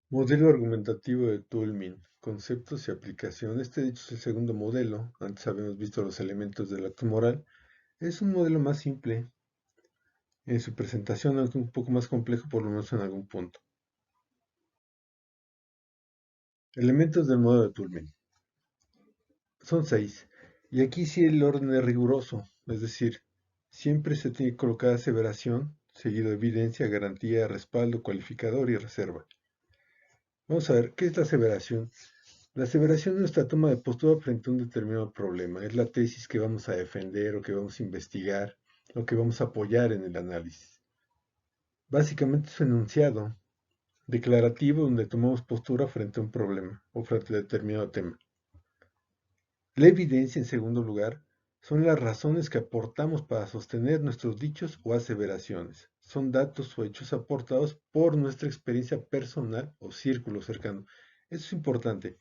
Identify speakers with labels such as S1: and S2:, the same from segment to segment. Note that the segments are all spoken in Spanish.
S1: Modelo argumentativo de Toulmin. Conceptos y aplicación. Este, de hecho, es el segundo modelo. Antes habíamos visto los elementos del acto moral. Es un modelo más simple. En su presentación es un poco más complejo, por lo menos en algún punto. Elementos del modelo de Toulmin. Son 6. Y aquí sí el orden es riguroso. Es decir, siempre se tiene que colocar aseveración, seguido de evidencia, garantía, respaldo, cualificador y reserva. Vamos a ver, ¿qué es la aseveración? La aseveración es nuestra toma de postura frente a un determinado problema. Es la tesis que vamos a defender o que vamos a investigar o que vamos a apoyar en el análisis. Básicamente es un enunciado declarativo donde tomamos postura frente a un problema o frente a determinado tema. La evidencia, en segundo lugar, son las razones que aportamos para sostener nuestros dichos o aseveraciones. Son datos o hechos aportados por nuestra experiencia personal o círculo cercano. Eso es importante.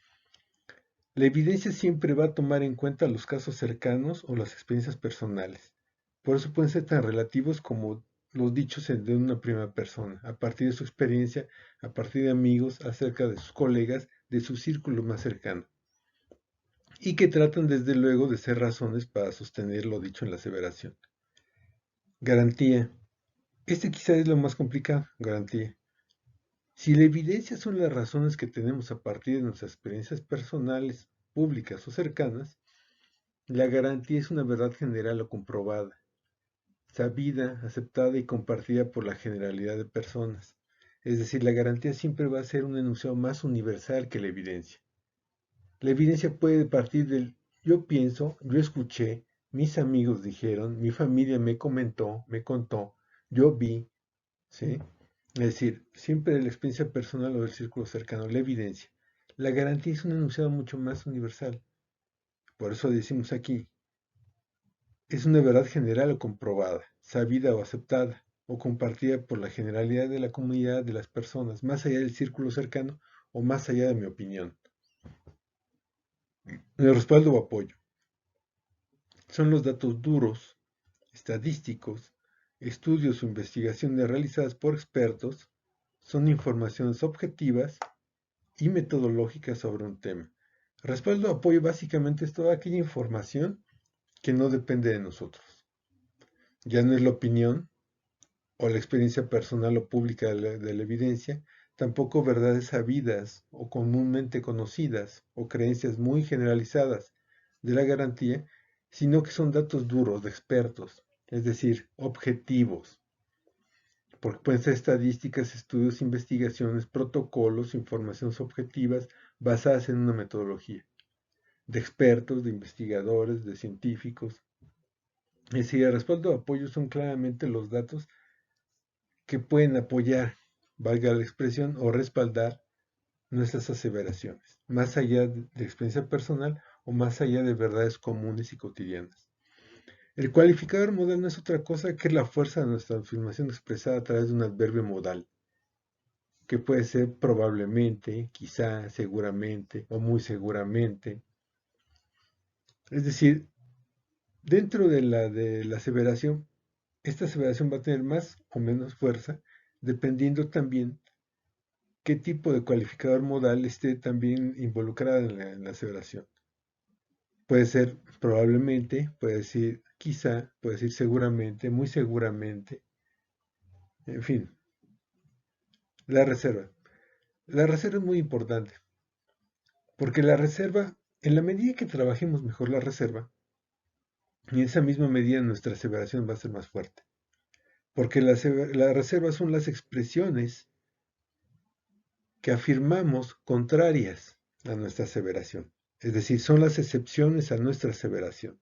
S1: La evidencia siempre va a tomar en cuenta los casos cercanos o las experiencias personales. Por eso pueden ser tan relativos como los dichos de una primera persona, a partir de su experiencia, a partir de amigos, acerca de sus colegas, de su círculo más cercano. Y que tratan desde luego de ser razones para sostener lo dicho en la aseveración. Garantía. Este quizá es lo más complicado, garantía. Si la evidencia son las razones que tenemos a partir de nuestras experiencias personales, públicas o cercanas, la garantía es una verdad general o comprobada, sabida, aceptada y compartida por la generalidad de personas. Es decir, la garantía siempre va a ser un enunciado más universal que la evidencia. La evidencia puede partir del yo pienso, yo escuché, mis amigos dijeron, mi familia me comentó, me contó, yo vi, ¿sí? Es decir, siempre de la experiencia personal o del círculo cercano, la evidencia. La garantía es un enunciado mucho más universal. Por eso decimos aquí, es una verdad general o comprobada, sabida o aceptada, o compartida por la generalidad de la comunidad de las personas, más allá del círculo cercano o más allá de mi opinión. El respaldo o apoyo son los datos duros, estadísticos, estudios o investigaciones realizadas por expertos, son informaciones objetivas y metodológicas sobre un tema. Respaldo o apoyo básicamente es toda aquella información que no depende de nosotros. Ya no es la opinión, o la experiencia personal o pública de la evidencia, tampoco verdades sabidas o comúnmente conocidas o creencias muy generalizadas de la garantía, sino que son datos duros de expertos, es decir, objetivos, porque pueden ser estadísticas, estudios, investigaciones, protocolos, informaciones objetivas basadas en una metodología, de expertos, de investigadores, de científicos. Es decir, el respaldo de apoyo son claramente los datos que pueden apoyar, valga la expresión, o respaldar nuestras aseveraciones, más allá de experiencia personal o más allá de verdades comunes y cotidianas. El cualificador modal no es otra cosa que la fuerza de nuestra afirmación expresada a través de un adverbio modal, que puede ser probablemente, quizá, seguramente o muy seguramente. Es decir, dentro de la aseveración, esta aseveración va a tener más o menos fuerza, dependiendo también qué tipo de cualificador modal esté también involucrado en la aseveración. Puede ser probablemente, puede decir quizá, puede decir seguramente, muy seguramente, en fin. La reserva. La reserva es muy importante, porque la reserva, en la medida que trabajemos mejor la reserva, en esa misma medida nuestra aseveración va a ser más fuerte. Porque la reserva son las expresiones que afirmamos contrarias a nuestra aseveración. Es decir, son las excepciones a nuestra aseveración.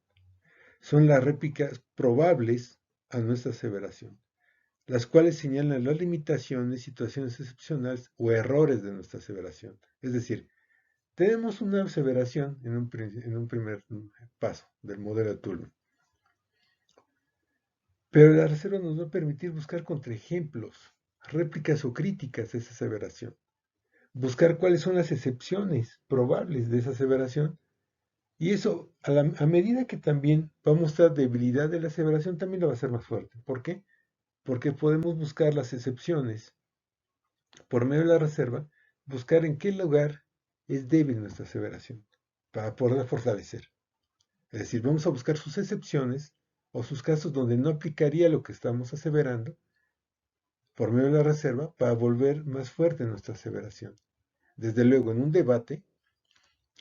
S1: Son las réplicas probables a nuestra aseveración, las cuales señalan las limitaciones, situaciones excepcionales o errores de nuestra aseveración. Es decir, tenemos una aseveración en un primer paso del modelo de Toulmin, pero la reserva nos va a permitir buscar contraejemplos, réplicas o críticas de esa aseveración, buscar cuáles son las excepciones probables de esa aseveración. Y eso, a medida que también va a mostrar debilidad de la aseveración, también lo va a hacer más fuerte. ¿Por qué? Porque podemos buscar las excepciones por medio de la reserva buscar en qué lugar es débil nuestra aseveración para poderla fortalecer. Es decir, vamos a buscar sus excepciones o sus casos donde no aplicaría lo que estamos aseverando por medio de la reserva para volver más fuerte nuestra aseveración. Desde luego, en un debate,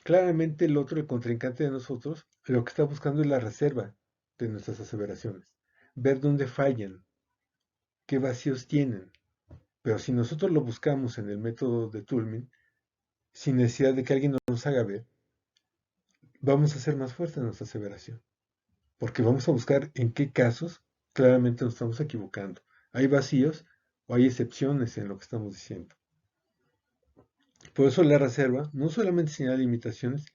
S1: claramente el otro, el contrincante de nosotros, lo que está buscando es la reserva de nuestras aseveraciones, ver dónde fallan, qué vacíos tienen. Pero si nosotros lo buscamos en el método de Toulmin, sin necesidad de que alguien nos haga ver, vamos a hacer más fuerte nuestra aseveración. Porque vamos a buscar en qué casos claramente nos estamos equivocando. ¿Hay vacíos o hay excepciones en lo que estamos diciendo? Por eso la reserva no solamente señala limitaciones,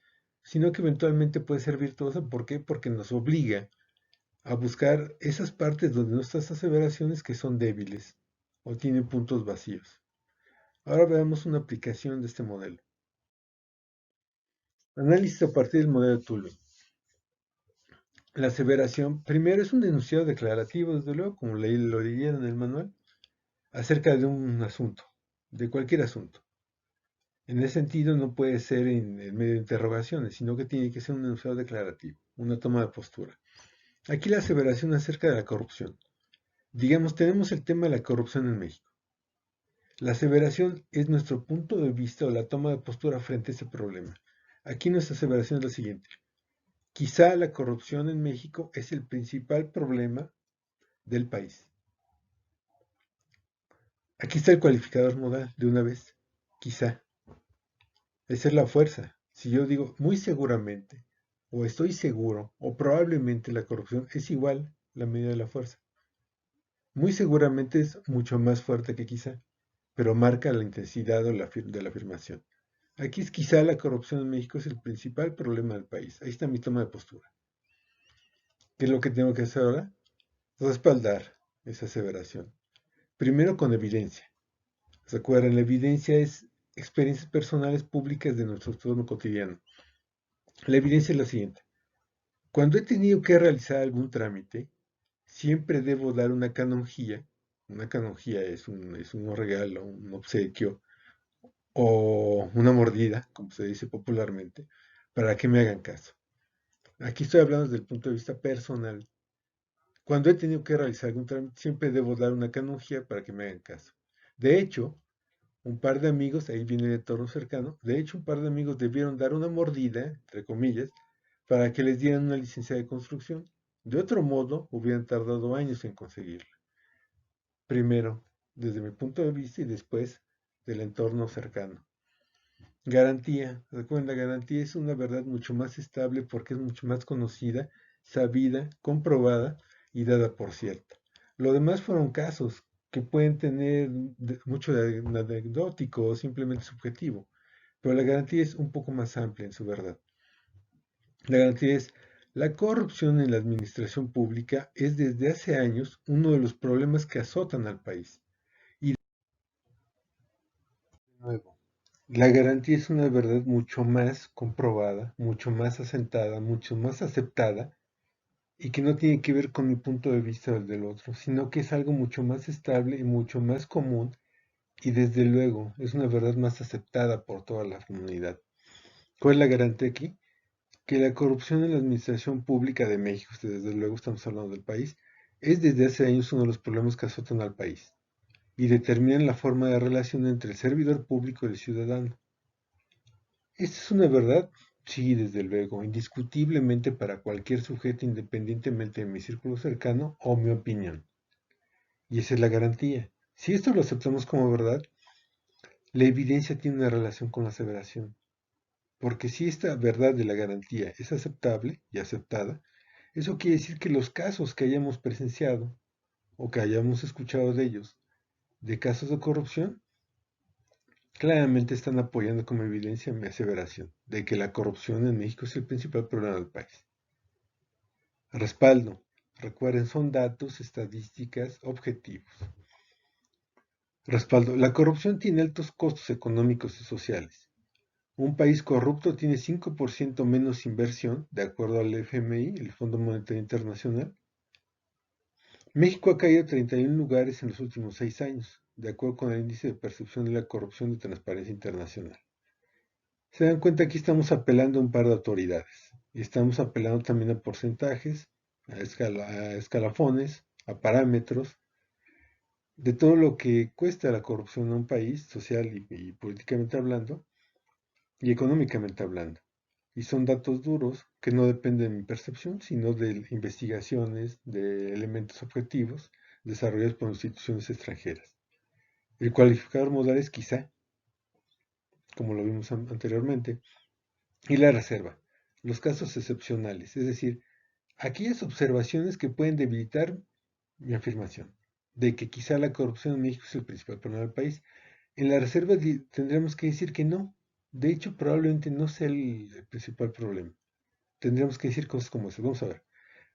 S1: sino que eventualmente puede ser virtuosa. ¿Por qué? Porque nos obliga a buscar esas partes donde nuestras aseveraciones que son débiles o tienen puntos vacíos. Ahora veamos una aplicación de este modelo. Análisis a partir del modelo de Toulmin. La aseveración, primero, es un enunciado declarativo, desde luego, como lo leyeron en el manual, acerca de un asunto, de cualquier asunto. En ese sentido, no puede ser en medio de interrogaciones, sino que tiene que ser un enunciado declarativo, una toma de postura. Aquí la aseveración acerca de la corrupción. Digamos, tenemos el tema de la corrupción en México. La aseveración es nuestro punto de vista o la toma de postura frente a ese problema. Aquí nuestra aseveración es la siguiente. Quizá la corrupción en México es el principal problema del país. Aquí está el cualificador modal de una vez. Quizá. Esa es la fuerza. Si yo digo muy seguramente, o estoy seguro, o probablemente la corrupción es igual la medida de la fuerza. Muy seguramente es mucho más fuerte que quizá, pero marca la intensidad de la afirmación. Aquí es quizá la corrupción en México es el principal problema del país. Ahí está mi toma de postura. ¿Qué es lo que tengo que hacer ahora? Respaldar esa aseveración. Primero con evidencia. Recuerden, la evidencia es experiencias personales públicas de nuestro entorno cotidiano. La evidencia es la siguiente. Cuando he tenido que realizar algún trámite, siempre debo dar una canonjía. Una canonjía es un regalo, un obsequio o una mordida, como se dice popularmente, para que me hagan caso. Aquí estoy hablando desde el punto de vista personal. Cuando he tenido que realizar algún trámite, siempre debo dar una canonjía para que me hagan caso. De hecho, un par de amigos, ahí viene el entorno cercano, de hecho un par de amigos debieron dar una mordida, entre comillas, para que les dieran una licencia de construcción. De otro modo, hubieran tardado años en conseguirla. Primero, desde mi punto de vista y después del entorno cercano. Garantía. Recuerden, la garantía es una verdad mucho más estable porque es mucho más conocida, sabida, comprobada y dada por cierta. Lo demás fueron casos que pueden tener mucho de anecdótico o simplemente subjetivo, pero la garantía es un poco más amplia en su verdad. La garantía es: la corrupción en la administración pública es desde hace años uno de los problemas que azotan al país. Y de nuevo, la garantía es una verdad mucho más comprobada, mucho más asentada, mucho más aceptada y que no tiene que ver con mi punto de vista o el del otro, sino que es algo mucho más estable y mucho más común y desde luego es una verdad más aceptada por toda la comunidad. ¿Cuál es la garantía aquí? Que la corrupción en la administración pública de México, desde luego estamos hablando del país, es desde hace años uno de los problemas que azotan al país y determinan la forma de relación entre el servidor público y el ciudadano. Esta es una verdad, sí, desde luego, indiscutiblemente para cualquier sujeto independientemente de mi círculo cercano o mi opinión. Y esa es la garantía. Si esto lo aceptamos como verdad, la evidencia tiene una relación con la aseveración. Porque si esta verdad de la garantía es aceptable y aceptada, eso quiere decir que los casos que hayamos presenciado o que hayamos escuchado de ellos, de casos de corrupción, claramente están apoyando como evidencia mi aseveración de que la corrupción en México es el principal problema del país. Respaldo. Recuerden, son datos, estadísticas, objetivos. Respaldo. La corrupción tiene altos costos económicos y sociales. Un país corrupto tiene 5% menos inversión, de acuerdo al FMI, el Fondo Monetario Internacional. México ha caído 31 lugares en los últimos 6 años. de acuerdo con el índice de percepción de la corrupción de Transparencia Internacional. Se dan cuenta que estamos apelando a un par de autoridades y estamos apelando también a porcentajes, a escalafones, a parámetros de todo lo que cuesta la corrupción a un país, social y políticamente hablando, y económicamente hablando. Y son datos duros que no dependen de mi percepción, sino de investigaciones, de elementos objetivos desarrollados por instituciones extranjeras. El cualificador modal es quizá, como lo vimos anteriormente, y la reserva, los casos excepcionales, es decir, aquellas observaciones que pueden debilitar mi afirmación de que quizá la corrupción en México es el principal problema del país. En la reserva tendremos que decir que no. De hecho, probablemente no sea el principal problema. Tendríamos que decir cosas como eso. Vamos a ver.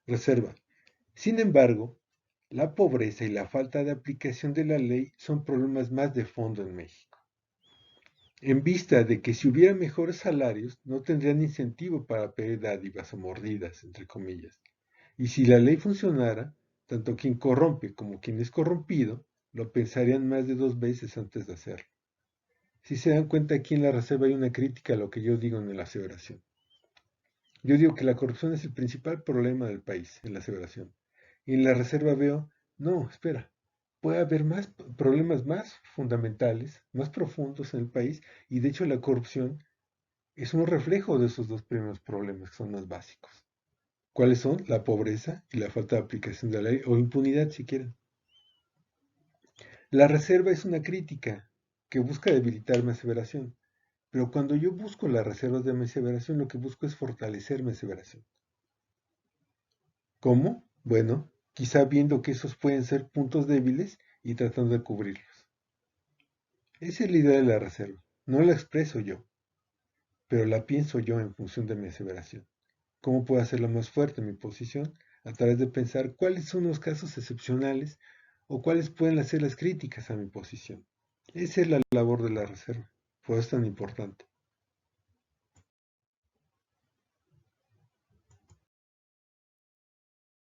S1: Reserva. Sin embargo, la pobreza y la falta de aplicación de la ley son problemas más de fondo en México. En vista de que si hubiera mejores salarios, no tendrían incentivo para pedir dádivas o mordidas, entre comillas. Y si la ley funcionara, tanto quien corrompe como quien es corrompido lo pensarían más de 2 veces antes de hacerlo. Si se dan cuenta, aquí en la reserva hay una crítica a lo que yo digo en la aseveración. Yo digo que la corrupción es el principal problema del país en la aseveración. Y en la reserva veo, no, espera, puede haber más problemas más fundamentales, más profundos en el país, y de hecho la corrupción es un reflejo de esos dos primeros problemas que son más básicos. ¿Cuáles son? La pobreza y la falta de aplicación de la ley, o impunidad si quieren. La reserva es una crítica que busca debilitar mi aseveración, pero cuando yo busco las reservas de mi aseveración, lo que busco es fortalecer mi aseveración. ¿Cómo? Bueno, quizá viendo que esos pueden ser puntos débiles y tratando de cubrirlos. Esa es la idea de la reserva. No la expreso yo, pero la pienso yo en función de mi aseveración. ¿Cómo puedo hacerla más fuerte mi posición? A través de pensar cuáles son los casos excepcionales o cuáles pueden ser las críticas a mi posición. Esa es la labor de la reserva, por eso es tan importante.